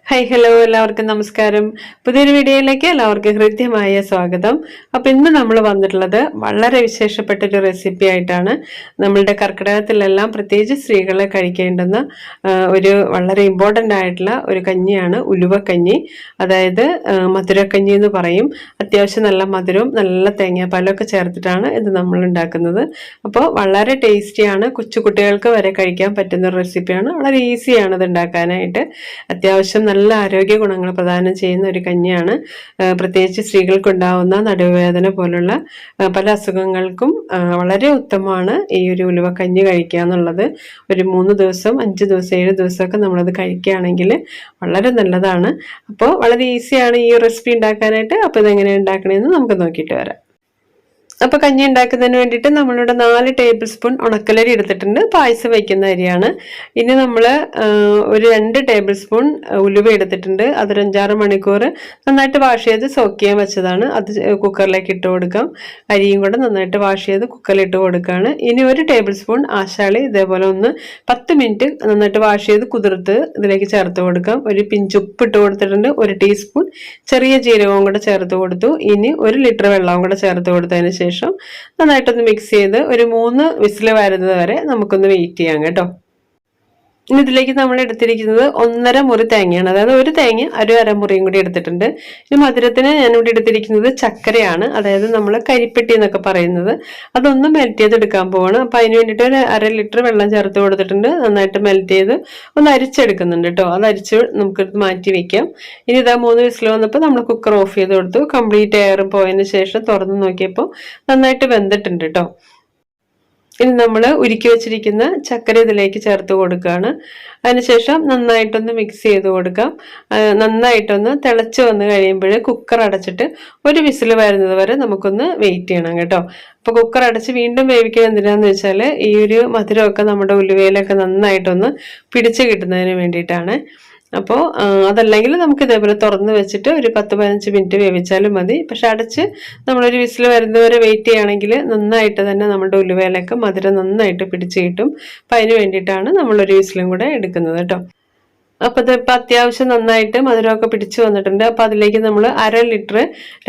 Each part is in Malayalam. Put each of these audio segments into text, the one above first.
ഹായ് ഹലോ എല്ലാവർക്കും നമസ്കാരം. പുതിയൊരു വീഡിയോയിലേക്ക് എല്ലാവർക്കും ഹൃദ്യമായ സ്വാഗതം. അപ്പോൾ ഇന്ന് നമ്മൾ വന്നിട്ടുള്ളത് വളരെ വിശേഷപ്പെട്ടൊരു റെസിപ്പി ആയിട്ടാണ്. നമ്മളുടെ കർക്കിടകത്തിലെല്ലാം പ്രത്യേകിച്ച് സ്ത്രീകളെ കഴിക്കേണ്ടുന്ന ഒരു വളരെ ഇമ്പോർട്ടൻ്റ് ആയിട്ടുള്ള ഒരു കഞ്ഞിയാണ് ഉലുവക്കഞ്ഞി. അതായത് മധുരക്കഞ്ഞി എന്ന് പറയും. അത്യാവശ്യം നല്ല മധുരവും നല്ല തേങ്ങാപ്പാലൊക്കെ ചേർത്തിട്ടാണ് ഇത് നമ്മൾ ഉണ്ടാക്കുന്നത്. അപ്പോൾ വളരെ ടേസ്റ്റിയാണ്, കൊച്ചുകുട്ടികൾക്ക് വരെ കഴിക്കാൻ പറ്റുന്ന ഒരു റെസിപ്പിയാണ്. വളരെ ഈസിയാണ് ഇത് ഉണ്ടാക്കാനായിട്ട്. അത്യാവശ്യം നല്ല ആരോഗ്യ ഗുണങ്ങൾ പ്രദാനം ചെയ്യുന്ന ഒരു കഞ്ഞിയാണ്. പ്രത്യേകിച്ച് സ്ത്രീകൾക്കുണ്ടാവുന്ന നടുവേദന പോലുള്ള പല അസുഖങ്ങൾക്കും വളരെ ഉത്തമമാണ് ഈ ഒരു ഉലുവക്കഞ്ഞി കഴിക്കുക എന്നുള്ളത്. ഒരു 3 ദിവസം 5 ദിവസം 7 ദിവസമൊക്കെ നമ്മളത് കഴിക്കുകയാണെങ്കിൽ വളരെ നല്ലതാണ്. അപ്പോൾ വളരെ ഈസിയാണ് ഈ റെസിപ്പി ഉണ്ടാക്കാനായിട്ട്. അപ്പോൾ ഇതെങ്ങനെയാണ് ഉണ്ടാക്കണമെന്ന് നമുക്ക് നോക്കിയിട്ട് വരാം. അപ്പോൾ കഞ്ഞി ഉണ്ടാക്കുന്നതിന് വേണ്ടിയിട്ട് നമ്മളിവിടെ 4 ടേബിൾ സ്പൂൺ ഉണക്കലരി എടുത്തിട്ടുണ്ട്. പായസം വയ്ക്കുന്ന അരിയാണ്. ഇനി നമ്മൾ ഒരു 2 ടേബിൾ സ്പൂൺ ഉലുവ എടുത്തിട്ടുണ്ട്. അതൊരു 5-6 മണിക്കൂർ നന്നായിട്ട് വാഷ് ചെയ്ത് സോക്ക് ചെയ്യാൻ വെച്ചതാണ്. അത് കുക്കറിലേക്ക് ഇട്ട് കൊടുക്കാം. അരിയും കൂടെ നന്നായിട്ട് വാഷ് ചെയ്ത് കുക്കറിൽ ഇട്ട് കൊടുക്കുകയാണ്. ഇനി 1 ടേബിൾ സ്പൂൺ ആശാളി ഇതേപോലെ ഒന്ന് 10 മിനിറ്റ് നന്നായിട്ട് വാഷ് ചെയ്ത് കുതിർത്ത് ഇതിലേക്ക് ചേർത്ത് കൊടുക്കാം. ഒരു പിഞ്ച് ഉപ്പ് ഇട്ട് കൊടുത്തിട്ടുണ്ട്. 1 ടീസ്പൂൺ ചെറിയ ജീരകവും കൂടെ ചേർത്ത് കൊടുത്തു. ഇനി 1 ലിറ്റർ വെള്ളവും കൂടെ ചേർത്ത് കൊടുത്തതിന് ശേഷം നന്നായിട്ടൊന്ന് മിക്സ് ചെയ്ത് ഒരു 3 വിസിൽ വരുന്നത് വരെ നമുക്കൊന്ന് വെയിറ്റ് ചെയ്യാം കേട്ടോ. ഇനി ഇതിലേക്ക് നമ്മൾ എടുത്തിരിക്കുന്നത് 1.5 മുറി തേങ്ങയാണ്. അതായത് ഒരു തേങ്ങ അരമുറിയും കൂടി എടുത്തിട്ടുണ്ട്. ഇനി മധുരത്തിന് ഞാനിവിടെ എടുത്തിരിക്കുന്നത് ചക്കരയാണ്. അതായത് നമ്മൾ കരിപ്പെട്ടി എന്നൊക്കെ പറയുന്നത്. അതൊന്ന് മെൽറ്റ് ചെയ്തെടുക്കാൻ പോവാണ്. അപ്പം അതിന് വേണ്ടിയിട്ട് ഒരു 1/2 ലിറ്റർ വെള്ളം ചേർത്ത് കൊടുത്തിട്ടുണ്ട്. നന്നായിട്ട് മെൽറ്റ് ചെയ്ത് ഒന്ന് അരിച്ചെടുക്കുന്നുണ്ട് കേട്ടോ. അത് അരിച്ച് നമുക്കിത് മാറ്റി വെക്കാം. ഇനി ഇതാ 3 വിസിൽ വന്നപ്പോൾ നമ്മൾ കുക്കർ ഓഫ് ചെയ്ത് കൊടുത്തു. കംപ്ലീറ്റ് എയർ പോയതിന് ശേഷം തുറന്ന് നോക്കിയപ്പോൾ നന്നായിട്ട് വെന്തിട്ടുണ്ട് കേട്ടോ. ഇനി നമ്മൾ ഉരുക്കി വെച്ചിരിക്കുന്ന ചക്കര ഇതിലേക്ക് ചേർത്ത് കൊടുക്കുകയാണ്. അതിനുശേഷം നന്നായിട്ടൊന്ന് മിക്സ് ചെയ്ത് കൊടുക്കാം. നന്നായിട്ടൊന്ന് തിളച്ച് വന്ന് കഴിയുമ്പോൾ കുക്കർ അടച്ചിട്ട് 1 വിസിൽ വരുന്നത് വരെ നമുക്കൊന്ന് വെയിറ്റ് ചെയ്യണം കേട്ടോ. അപ്പോൾ കുക്കർ അടച്ച് വീണ്ടും വേവിക്കാൻ എന്തിനാന്ന് വെച്ചാൽ ഈ ഒരു മധുരമൊക്കെ നമ്മുടെ ഉലുവയിലൊക്കെ നന്നായിട്ടൊന്ന് പിടിച്ച് കിട്ടുന്നതിന് വേണ്ടിയിട്ടാണ്. അപ്പോൾ അതല്ലെങ്കിൽ നമുക്ക് ഇതേപോലെ തുറന്ന് വെച്ചിട്ട് ഒരു 10-15 മിനിറ്റ് വേവിച്ചാലും മതി. പക്ഷെ അടച്ച് നമ്മളൊരു വിസിൽ വരുന്നവരെ വെയിറ്റ് ചെയ്യുകയാണെങ്കിൽ നന്നായിട്ട് തന്നെ നമ്മുടെ ഉലുവയിലൊക്കെ മധുരം നന്നായിട്ട് പിടിച്ച് കിട്ടും. അപ്പം അതിന് വേണ്ടിയിട്ടാണ് നമ്മളൊരു വിസിലും കൂടെ എടുക്കുന്നത് കേട്ടോ. അപ്പോൾ ഇതിപ്പോൾ അത്യാവശ്യം നന്നായിട്ട് മധുരമൊക്കെ പിടിച്ച് വന്നിട്ടുണ്ട്. അപ്പോൾ അതിലേക്ക് നമ്മൾ 1/2 ലിറ്റർ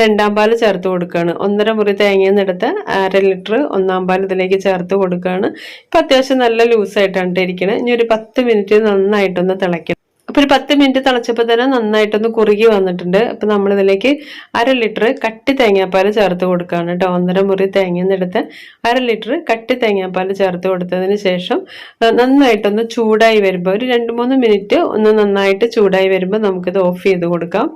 2-ാം പാൽ ചേർത്ത് കൊടുക്കുകയാണ്. 1.5 മുറി തേങ്ങയിൽ നിന്ന് എടുത്ത് 1/2 ലിറ്റർ 1-ാം പാൽ ഇതിലേക്ക് ചേർത്ത് കൊടുക്കുകയാണ്. ഇപ്പോൾ അത്യാവശ്യം നല്ല ലൂസായിട്ടാണ് ഇരിക്കുന്നത്. ഇനി ഒരു 10 മിനിറ്റ് നന്നായിട്ടൊന്ന് തിളയ്ക്കണം. അപ്പോൾ ഒരു 10 മിനിറ്റ് തിളച്ചപ്പോൾ തന്നെ നന്നായിട്ടൊന്ന് കുറുകി വന്നിട്ടുണ്ട്. അപ്പോൾ നമ്മളിതിലേക്ക് 1/2 ലിറ്റർ കട്ടി തേങ്ങാപ്പാൽ ചേർത്ത് കൊടുക്കുകയാണ് കേട്ടോ. 1.5 മുറി തേങ്ങയിൽ നിന്ന് എടുത്ത് 1/2 ലിറ്റർ കട്ടി തേങ്ങാപ്പാൽ ചേർത്ത് കൊടുത്തതിന് ശേഷം നന്നായിട്ടൊന്ന് ചൂടായി വരുമ്പോൾ ഒരു 2-3 മിനിറ്റ് ഒന്ന് നന്നായിട്ട് ചൂടായി വരുമ്പോൾ നമുക്കിത് ഓഫ് ചെയ്ത് കൊടുക്കാം.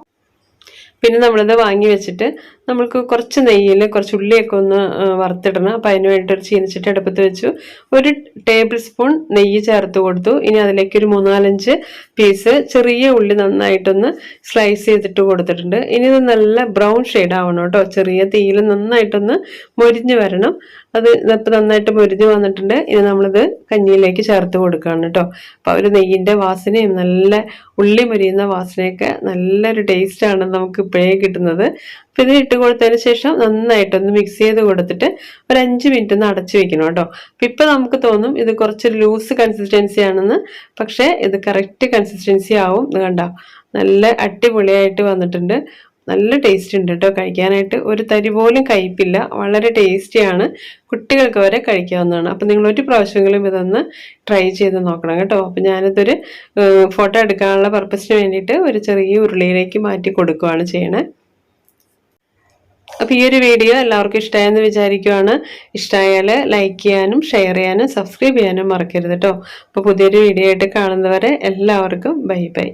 പിന്നെ നമ്മളിത് വാങ്ങി വെച്ചിട്ട് നമ്മൾക്ക് കുറച്ച് നെയ്യിൽ കുറച്ച് ഉള്ളിയൊക്കെ ഒന്ന് വറുത്തിടണം. അപ്പോൾ അതിന് വേണ്ടിയിട്ട് ഒരു ചീനിച്ചട്ടി അടുപ്പത്ത് വെച്ചു. 1 ടേബിൾ സ്പൂൺ നെയ്യ് ചേർത്ത് കൊടുത്തു. ഇനി അതിലേക്ക് ഒരു 3-4 പീസ് ചെറിയ ഉള്ളി നന്നായിട്ടൊന്ന് സ്ലൈസ് ചെയ്തിട്ട് കൊടുത്തിട്ടുണ്ട്. ഇനി ഇത് നല്ല ബ്രൗൺ ഷെയ്ഡ് ആവണം കേട്ടോ. ചെറിയ തീയിൽ നന്നായിട്ടൊന്ന് മൊരിഞ്ഞ് വരണം. അത് ഇപ്പം നന്നായിട്ട് മൊരിഞ്ഞ് വന്നിട്ടുണ്ട്. ഇനി നമ്മളിത് കഞ്ഞിയിലേക്ക് ചേർത്ത് കൊടുക്കുകയാണ് കേട്ടോ. അപ്പോൾ ഒരു നെയ്യിൻ്റെ വാസനയും നല്ല ഉള്ളി മൊരിയുന്ന വാസനയൊക്കെ നല്ലൊരു ടേസ്റ്റാണ് നമുക്ക് ഇപ്പോഴേ കിട്ടുന്നത്. അപ്പം ഇത് ഇട്ട് കൊടുത്തതിന് ശേഷം നന്നായിട്ടൊന്ന് മിക്സ് ചെയ്ത് കൊടുത്തിട്ട് ഒരു 5 മിനിറ്റ് ഒന്ന് അടച്ചു വെക്കണം കേട്ടോ. അപ്പം ഇപ്പം നമുക്ക് തോന്നും ഇത് കുറച്ച് ലൂസ് കൺസിസ്റ്റൻസി ആണെന്ന്. പക്ഷേ ഇത് കറക്റ്റ് കൺസിസ്റ്റൻസി ആവും. ഇത് കണ്ടോ, നല്ല അടിപൊളിയായിട്ട് വന്നിട്ടുണ്ട്. നല്ല ടേസ്റ്റ് ഉണ്ട് കേട്ടോ കഴിക്കാനായിട്ട്. ഒരു തരി പോലും കയ്പില്ല. വളരെ ടേസ്റ്റിയാണ്. കുട്ടികൾക്ക് വരെ കഴിക്കാവുന്നതാണ്. അപ്പം നിങ്ങൾ ഒരു പ്രാവശ്യമെങ്കിലും ഇതൊന്ന് ട്രൈ ചെയ്ത് നോക്കണം കേട്ടോ. അപ്പം ഞാനിതൊരു ഫോട്ടോ എടുക്കാനുള്ള പർപ്പസിന് വേണ്ടിയിട്ട് ഒരു ചെറിയ ഉരുളിയിലേക്ക് മാറ്റി കൊടുക്കുകയാണ് ചെയ്യണേ. അപ്പോൾ ഈ ഒരു വീഡിയോ എല്ലാവർക്കും ഇഷ്ടമായെന്ന് വിചാരിക്കുകയാണ്. ഇഷ്ടമായാൽ ലൈക്ക് ചെയ്യാനും ഷെയർ ചെയ്യാനും സബ്സ്ക്രൈബ് ചെയ്യാനും മറക്കരുത് കേട്ടോ. അപ്പോൾ പുതിയൊരു വീഡിയോ ആയിട്ട് കാണുന്നവരെ എല്ലാവർക്കും ബൈ ബൈ.